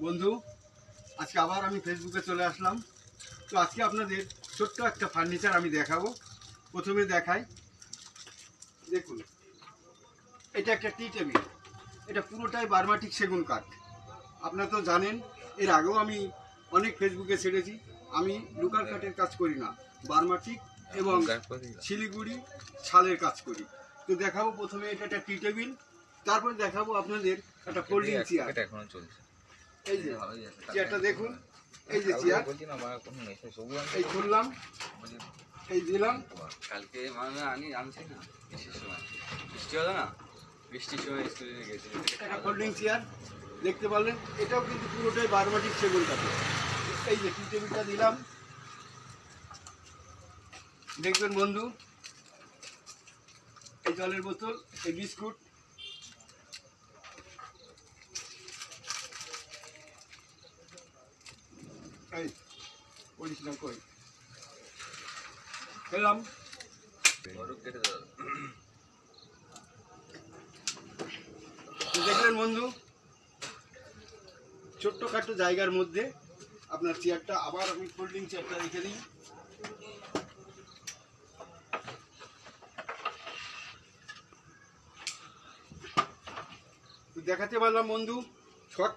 বন্ধু, আজকে আবার আমি ফেসবুকে চলে আসলাম। তো আজকে আপনাদের ছোট্ট একটা ফার্নিচার আমি দেখাবো। প্রথমে দেখাই, দেখুন, এটা একটা টি টেবিল। এটা পুরোটাই বার্মাটিক সেগুন কাঠ। আপনারা তো জানেন, এর আগেও আমি অনেক ফেসবুকে ছেড়েছি। আমি লোকাল কাঠের কাজ করি না, বার্মাটিক এবং শিলিগুড়ি শালের কাজ করি। তো দেখাবো প্রথমে এটা একটা টি টেবিল, তারপরে দেখাবো আপনাদের একটা ফোল্ডিং চেয়ার। এই যে চেয়ারটা দেখুন, এই যে চেয়ার, এই খুললাম, এই দিলাম। কালকে মানে আমি আনছি না, বৃষ্টির সময় বৃষ্টি হলো না, বৃষ্টির সময় স্কুলে গেছি। একটা ফোল্ডিং চেয়ার দেখতে পারলেন, এটাও কিন্তু পুরোটাই বার্মাটিক সেগুন কাঠের। এই যে টি টেবিলটা দিলাম, দেখবেন বন্ধু, এই জলের বোতল, এই বিস্কুট, এই পরিষ্কার কই খেলাম। দেখলেন বন্ধু, ছোট্টখাটো জায়গার মধ্যে আপনার চেয়ারটা, আবার আমি ফোল্ডিং চেয়ারটা রেখে দিই। দেখাতে পারলাম বন্ধু শর্ট